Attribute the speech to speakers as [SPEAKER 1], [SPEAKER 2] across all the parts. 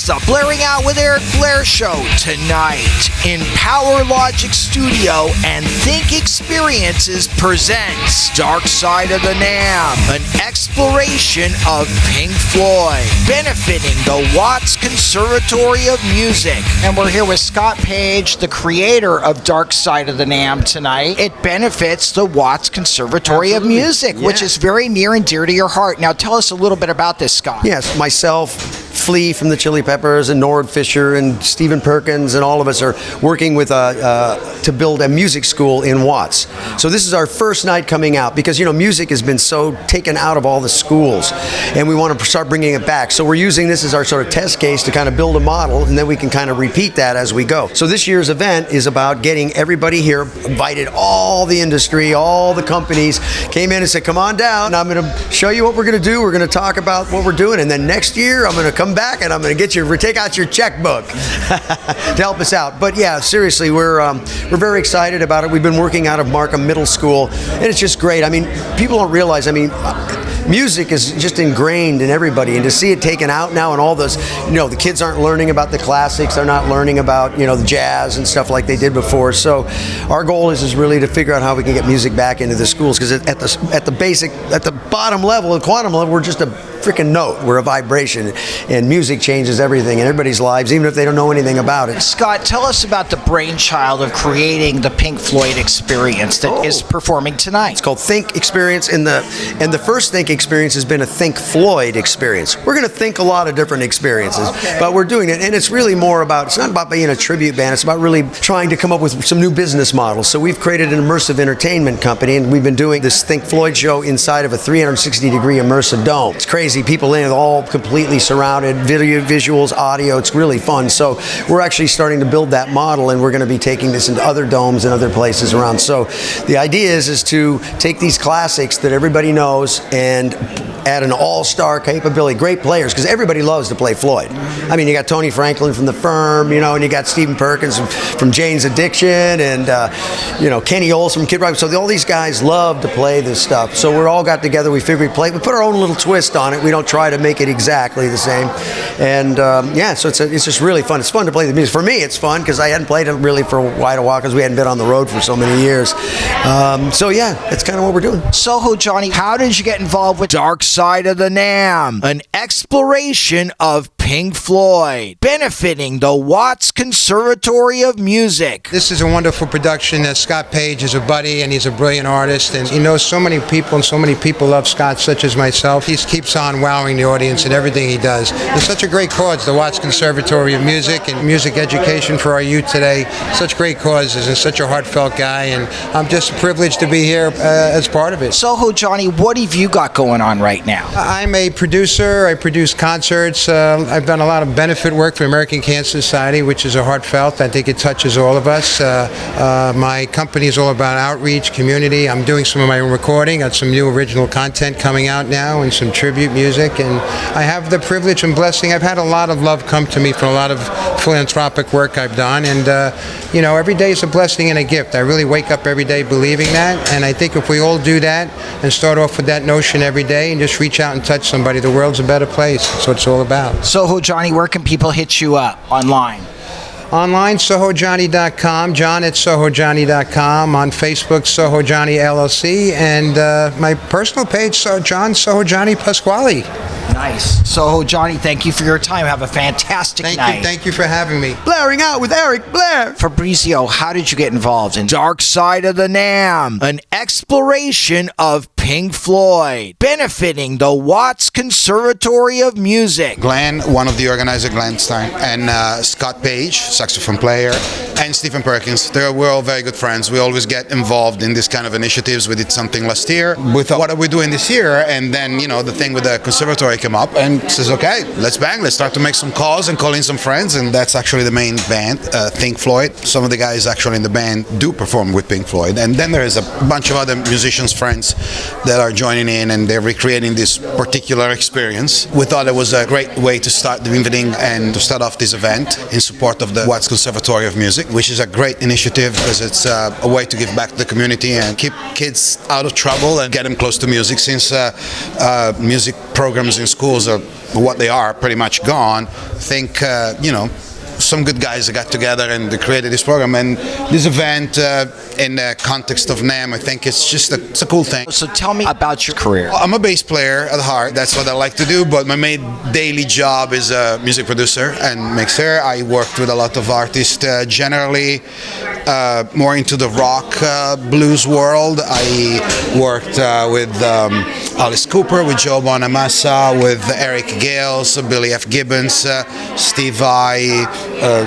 [SPEAKER 1] the Blairing Out with Eric Blair show tonight in Power Logic Studio, and Think Experiences presents Dark Side of the NAMM, an exploration of Pink Floyd, benefiting the Watts Conservatory of Music.
[SPEAKER 2] And we're here with Scott Page, the creator of Dark Side of the NAMM tonight. It benefits the Watts Conservatory of Music, which is very near and dear to your heart. Now tell us a little bit about this, Scott.
[SPEAKER 3] Yes, myself, Flea from the Chili Peppers, and Nord Fisher, and Stephen Perkins, and all of us are working with to build a music school in Watts. So this is our first night coming out because, you know, music has been so taken out of all the schools, and we want to start bringing it back. So we're using this as our sort of test case to kind of build a model, and then we can kind of repeat that as we go. So this year's event is about getting everybody here, invited all the industry, all the companies, came in and said, come on down, I'm going to show you what we're going to do. We're going to talk about what we're doing, and then next year I'm going to come back and I'm going to get you, take out your checkbook to help us out. But yeah, seriously, we're very excited about it. We've been working out of Markham Middle School, and it's just great. I mean, people don't realize, I mean, music is just ingrained in everybody, and to see it taken out now and all those, you know, the kids aren't learning about the classics, they're not learning about, you know, the jazz and stuff like they did before. So our goal is really to figure out how we can get music back into the schools, because at the bottom level, the quantum level, we're just a freaking note. We're a vibration, and music changes everything in everybody's lives, even if they don't know anything about it.
[SPEAKER 2] Scott, tell us about the brainchild of creating the Pink Floyd experience that is performing tonight.
[SPEAKER 3] It's called Think Experience, and the first Think Experience has been a Think Floyd experience. We're going to think a lot of different experiences, but we're doing it, and it's really more about, it's not about being a tribute band, it's about really trying to come up with some new business models. So we've created an immersive entertainment company, and we've been doing this Think Floyd show inside of a 360-degree immersive dome. It's crazy. People in it, all completely surrounded, video, visuals, audio. It's really fun. So we're actually starting to build that model, and we're going to be taking this into other domes and other places around. So the idea is to take these classics that everybody knows and add an all-star capability, great players, because everybody loves to play Floyd. I mean, you got Tony Franklin from The Firm, you know, and you got Stephen Perkins from Jane's Addiction, and you know, Kenny Olson from Kid Rock. So all these guys love to play this stuff. So we're all got together. We figured we put our own little twist on it. We don't try to make it exactly the same. And yeah, so it's just really fun. It's fun to play the music. For me, it's fun because I hadn't played it really for quite a while because we hadn't been on the road for so many years. So yeah, that's kind of what we're doing.
[SPEAKER 2] Soho Johnny, how did you get involved with
[SPEAKER 1] Dark Side of the NAMM, an exploration of Pink Floyd, benefiting the Watts Conservatory of Music.
[SPEAKER 4] This is a wonderful production. Scott Page is a buddy, and he's a brilliant artist, and he knows so many people, and so many people love Scott, such as myself. He keeps on wowing the audience in everything he does. It's such a great cause, the Watts Conservatory of Music and music education for our youth today. Such great causes, and such a heartfelt guy, and I'm just privileged to be here as part of it.
[SPEAKER 2] Soho Johnny, what have you got going on right now?
[SPEAKER 4] I'm a producer. I produce concerts. I've done a lot of benefit work for American Cancer Society, which is a heartfelt. I think it touches all of us. My company is all about outreach, community. I'm doing some of my own recording. Got some new original content coming out now, and some tribute music. And I have the privilege and blessing. I've had a lot of love come to me for a lot of philanthropic work I've done. And, you know, every day is a blessing and a gift. I really wake up every day believing that. And I think if we all do that and start off with that notion every day and just reach out and touch somebody, the world's a better place. That's what it's all about.
[SPEAKER 2] Soho Johnny, where can people hit you up online?
[SPEAKER 4] Online, SohoJohnny.com, John at SohoJohnny.com, on Facebook, Soho Johnny LLC, and my personal page, John Soho Johnny Pasquale.
[SPEAKER 2] Nice. Soho Johnny, thank you for your time. Have a fantastic night.
[SPEAKER 4] Thank you for having me.
[SPEAKER 3] Blairing Out with Eric Blair.
[SPEAKER 2] Fabrizio, how did you get involved in
[SPEAKER 1] Dark Side of the NAMM, an exploration of Pink Floyd, benefiting the Watts Conservatory of Music.
[SPEAKER 5] Glenn, one of the organizers, Glenn Stein, and Scott Page, saxophone player, and Stephen Perkins. We're all very good friends. We always get involved in this kind of initiatives. We did something last year. We thought, what are we doing this year? And then, you know, the thing with the conservatory came up and says, okay, let's bang. Let's start to make some calls and call in some friends. And that's actually the main band, Pink Floyd. Some of the guys actually in the band do perform with Pink Floyd. And then there is a bunch of other musicians, friends that are joining in, and they're recreating this particular experience. We thought it was a great way to start the evening and to start off this event in support of the Watts Conservatory of Music, which is a great initiative because it's a way to give back to the community and keep kids out of trouble and get them close to music, since music programs in schools are what they are, pretty much gone. I think, some good guys got together and they created this program, and this event in the context of NAMM, I think it's a cool thing.
[SPEAKER 2] So tell me about your career.
[SPEAKER 5] I'm a bass player at heart. That's what I like to do, but my main daily job is a music producer and mixer. I worked with a lot of artists, generally more into the rock blues world. I worked with Alice Cooper, with Joe Bonamassa, with Eric Gales, Billy F. Gibbons, Steve Vai,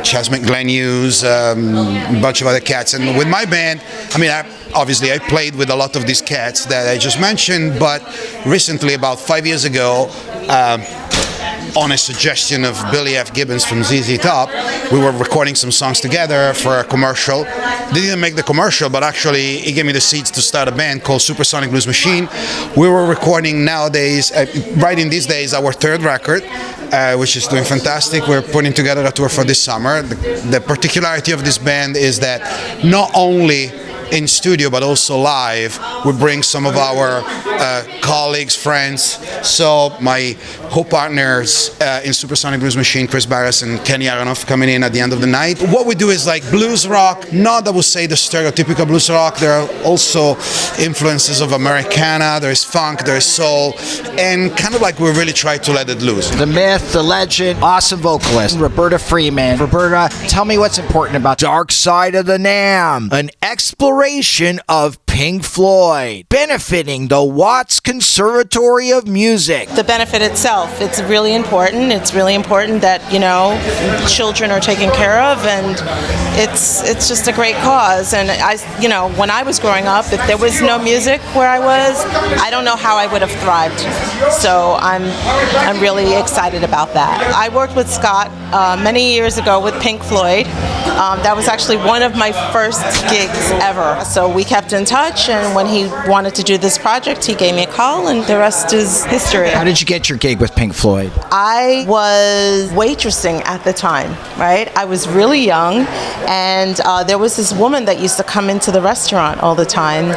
[SPEAKER 5] Chas McGlennews, a bunch of other cats. And with my band, I played with a lot of these cats that I just mentioned, but recently, about 5 years ago, on a suggestion of Billy F. Gibbons from ZZ Top, we were recording some songs together for a commercial. They didn't make the commercial, but actually he gave me the seeds to start a band called Supersonic Blues Machine. We were recording nowadays, right in these days, our third record, which is doing fantastic. We're putting together a tour for this summer. The particularity of this band is that not only in studio but also live, we bring some of our colleagues, friends. So my co-partners in Supersonic Blues Machine, Chris Barras and Kenny Aronoff, coming in at the end of the night. What we do is like blues rock, not I would say the stereotypical blues rock. There are also influences of Americana, there is funk, there is soul, and kind of like we really try to let it loose.
[SPEAKER 2] The myth, the legend, awesome vocalist, Roberta Freeman. Roberta, tell me what's important about
[SPEAKER 1] Dark Side of the NAMM, an exploration of Pink Floyd, benefiting the Watts Conservatory of Music.
[SPEAKER 6] The benefit itself, it's really important. It's really important that, children are taken care of, and it's just a great cause. And when I was growing up, if there was no music where I was, I don't know how I would have thrived. So I'm really excited about that. I worked with Scott many years ago with Pink Floyd. That was actually one of my first gigs ever. So we kept in touch, and when he wanted to do this project, he gave me a call, and the rest is history.
[SPEAKER 2] How did you get your gig with Pink Floyd?
[SPEAKER 6] I was waitressing at the time, right? I was really young, and there was this woman that used to come into the restaurant all the time,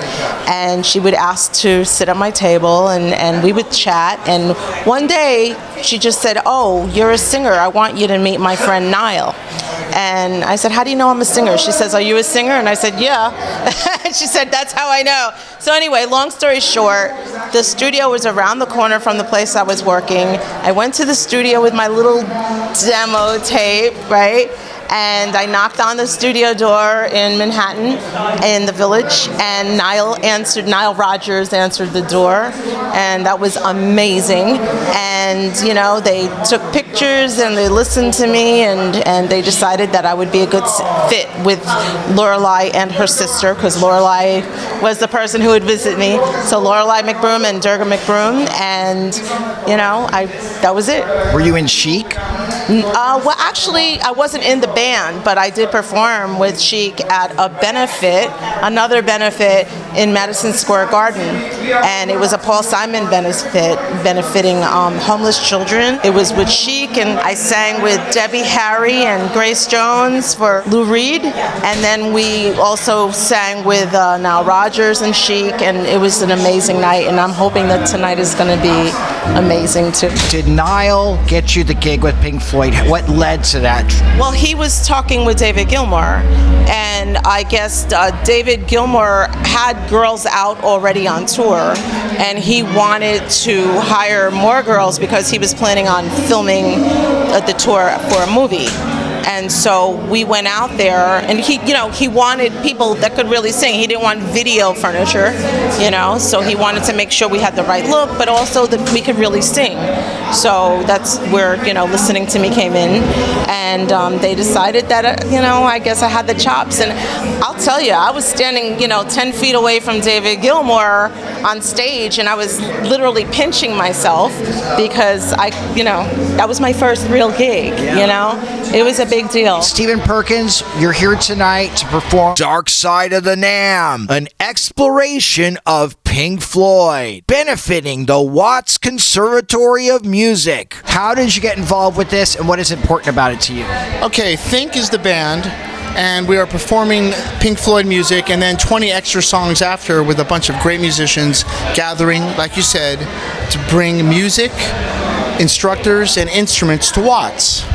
[SPEAKER 6] and she would ask to sit at my table, and we would chat, and one day she just said, "Oh, you're a singer. I want you to meet my friend Niall." And I said, "How do you know I'm a singer?" She says, "Are you a singer?" And I said, "Yeah." She said, "That's how I know." So anyway, long story short, the studio was around the corner from the place I was working. I went to the studio with my little demo tape, right? And I knocked on the studio door in Manhattan, in the Village, and Nile Rodgers answered the door, and that was amazing. And they took pictures and they listened to me, and they decided that I would be a good fit with Lorelei and her sister, because Lorelei was the person who would visit me. So Lorelei McBroom and Durga McBroom, and that was it.
[SPEAKER 2] Were you in Chic?
[SPEAKER 6] Well, actually, I wasn't in the band, but I did perform with Chic at another benefit in Madison Square Garden, and it was a Paul Simon benefit benefiting homeless children. It was with Chic, and I sang with Debbie Harry and Grace Jones for Lou Reed, and then we also sang with Nile Rodgers and Chic, and it was an amazing night, and I'm hoping that tonight is going to be amazing too.
[SPEAKER 2] Did Niall get you the gig with Pink Floyd? What led to that?
[SPEAKER 6] Well, he was talking with David Gilmour, and I guess David Gilmour had girls out already on tour, and he wanted to hire more girls because he was planning on filming the tour for a movie. And so we went out there, and he wanted people that could really sing. He didn't want video furniture, so he wanted to make sure we had the right look, but also that we could really sing. So that's where, Listening to Me came in, and they decided that, I guess I had the chops. And I'll tell you, I was standing, 10 feet away from David Gilmour on stage, and I was literally pinching myself because that was my first real gig, It was a big deal.
[SPEAKER 2] Stephen Perkins, you're here tonight to perform
[SPEAKER 1] Dark Side of the NAMM, an exploration of Pink Floyd, benefiting the Watts Conservatory of Music.
[SPEAKER 2] How did you get involved with this, and what is important about it to you?
[SPEAKER 7] Okay, Think is the band, and we are performing Pink Floyd music and then 20 extra songs after with a bunch of great musicians gathering, like you said, to bring music instructors, and instruments to Watts.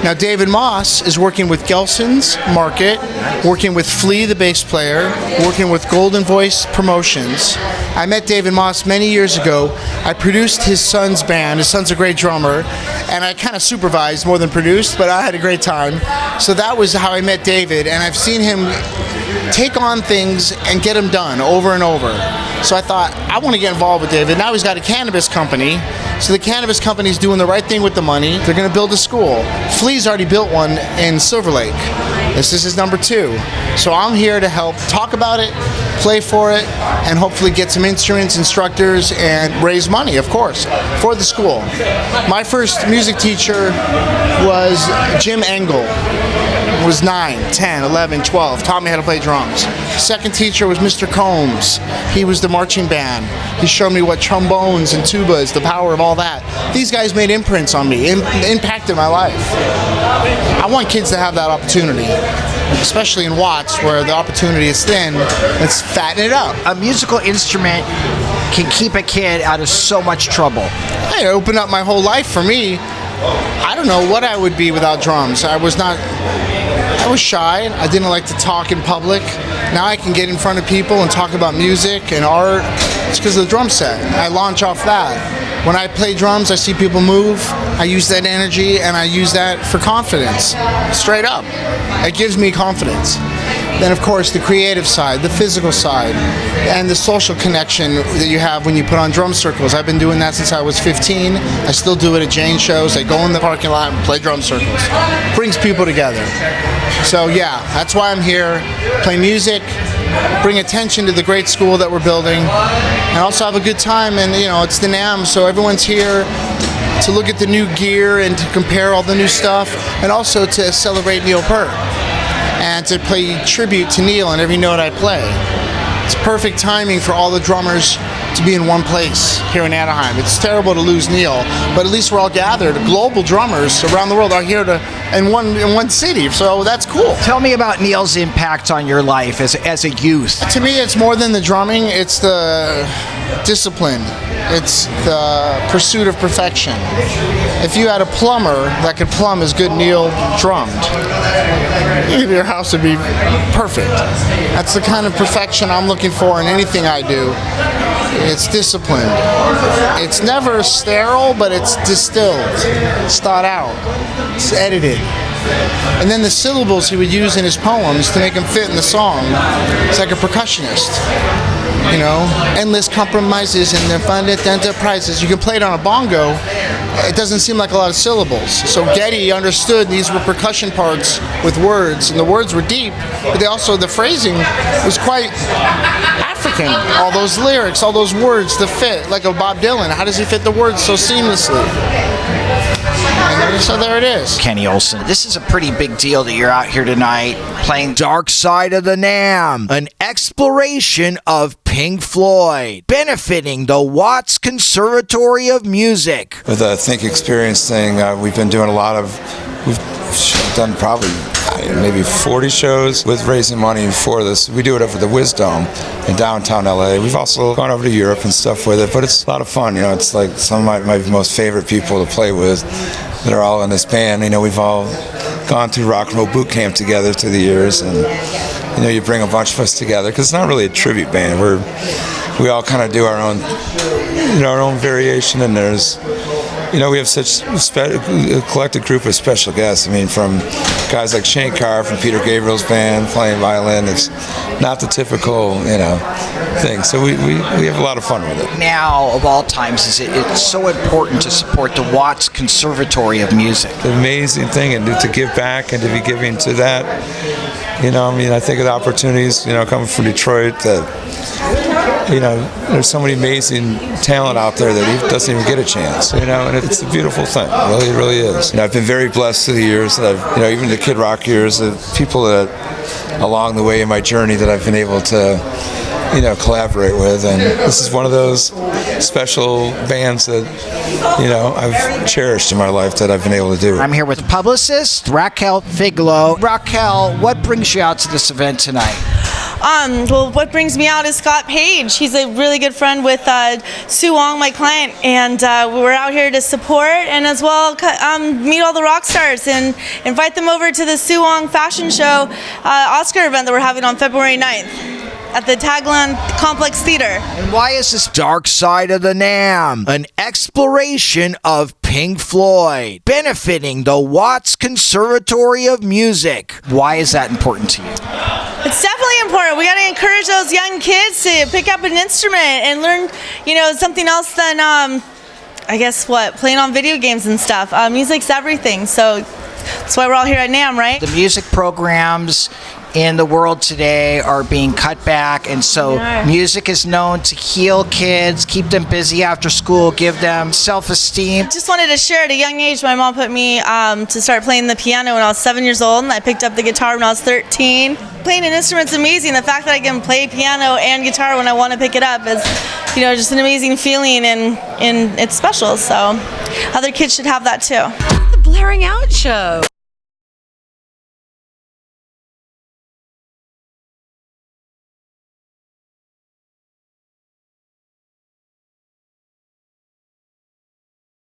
[SPEAKER 7] Now, David Moss is working with Gelson's Market, working with Flea, the bass player, working with Golden Voice Promotions. I met David Moss many years ago. I produced his son's band. His son's a great drummer, and I kind of supervised more than produced, but I had a great time. So that was how I met David, and I've seen him take on things and get them done over and over. So I thought, I want to get involved with David. Now he's got a cannabis company. So the cannabis company's doing the right thing with the money. They're going to build a school. Flea's already built one in Silver Lake. This is his number 2. So I'm here to help talk about it, play for it, and hopefully get some instruments, instructors, and raise money, of course, for the school. My first music teacher was Jim Engel. Was 9, 10, 11, 12, taught me how to play drums. Second teacher was Mr. Combs. He was the marching band. He showed me what trombones and tubas, the power of all that. These guys made imprints on me, impacted my life. I want kids to have that opportunity, especially in Watts where the opportunity is thin. Let's fatten it up.
[SPEAKER 2] A musical instrument can keep a kid out of so much trouble.
[SPEAKER 7] It opened up my whole life for me. I don't know what I would be without drums. I was shy. I didn't like to talk in public. Now I can get in front of people and talk about music and art. It's because of the drum set. I launch off that. When I play drums, I see people move. I use that energy and I use that for confidence. Straight up. It gives me confidence. Then, of course, the creative side, the physical side, and the social connection that you have when you put on drum circles. I've been doing that since I was 15. I still do it at Jane shows. I go in the parking lot and play drum circles. Brings people together. So, yeah, that's why I'm here. Play music, bring attention to the great school that we're building, and also have a good time. And, you know, it's the NAMM, so everyone's here to look at the new gear and to compare all the new stuff, and also to celebrate Neil Peart and to play tribute to Neil in every note I play. It's perfect timing for all the drummers to be in one place here in Anaheim. It's terrible to lose Neil, but at least we're all gathered. Global drummers around the world are here in one city, so that's cool.
[SPEAKER 2] Tell me about Neil's impact on your life as a youth.
[SPEAKER 7] To me, it's more than the drumming. It's the discipline. It's the pursuit of perfection. If you had a plumber that could plumb as good Neil drummed, your house would be perfect. That's the kind of perfection I'm looking for in anything I do. It's disciplined. It's never sterile, but it's distilled. It's thought out. It's edited. And then the syllables he would use in his poems to make them fit in the song. It's like a percussionist. You know, endless compromises and abundant enterprises. You can play it on a bongo. It doesn't seem like a lot of syllables. So Getty understood these were percussion parts with words, and the words were deep, but the phrasing was quite African. All those lyrics, all those words to fit, like a Bob Dylan. How does he fit the words so seamlessly? And so there it is.
[SPEAKER 2] Kenny Olson, this is a pretty big deal that you're out here tonight playing
[SPEAKER 1] Dark Side of the NAMM, an exploration of Pink Floyd, benefiting the Watts Conservatory of Music.
[SPEAKER 8] With the Think Experience thing, we've been doing we've done probably maybe 40 shows with raising money for this. We do it over the Wisdom in downtown LA. We've also gone over to Europe and stuff with it, but it's a lot of fun. You know, it's like some of my most favorite people to play with that are all in this band. You know, we've all gone through rock and roll boot camp together through the years, and you know, you bring a bunch of us together because it's not really a tribute band. We all kind of do our own, our own variation, and there's, we have such a collected group of special guests. I mean, from guys like Shane Carr from Peter Gabriel's band playing violin. It's not the typical, thing. So we have a lot of fun with it.
[SPEAKER 2] Now, of all times, it's so important to support the Watts Conservatory of Music.
[SPEAKER 8] The amazing thing, and to give back and to be giving to that. I think of the opportunities, coming from Detroit that, there's so many amazing talent out there that doesn't even get a chance, and it's a beautiful thing. It really is. I've been very blessed through the years that I've, even the Kid Rock years, the people that along the way in my journey that I've been able to, collaborate with, and this is one of those special bands that, I've cherished in my life that I've been able to do.
[SPEAKER 2] I'm here with publicist Raquel Figlo. Raquel, what brings you out to this event tonight?
[SPEAKER 9] Well, what brings me out is Scott Page. He's a really good friend with Sue Wong, my client, and we're out here to support and as well meet all the rock stars and invite them over to the Sue Wong Fashion Show Oscar event that we're having on February 9th. At the Tagline Complex Theater.
[SPEAKER 1] And why is this Dark Side of the NAMM? An exploration of Pink Floyd, benefiting the Watts Conservatory of Music. Why is that important to you?
[SPEAKER 9] It's definitely important. We got to encourage those young kids to pick up an instrument and learn, something else than, I guess, playing on video games and stuff. Music's everything, so that's why we're all here at NAMM, right?
[SPEAKER 2] The music programs in the world today are being cut back, and so music is known to heal kids, keep them busy after school, give them self-esteem.
[SPEAKER 9] Just wanted to share at a young age, my mom put me to start playing the piano when I was 7 years old, and I picked up the guitar when I was 13. Playing an instrument's amazing. The fact that I can play piano and guitar when I want to pick it up is, just an amazing feeling, and it's special, so other kids should have that too.
[SPEAKER 10] The Blairing Out Show.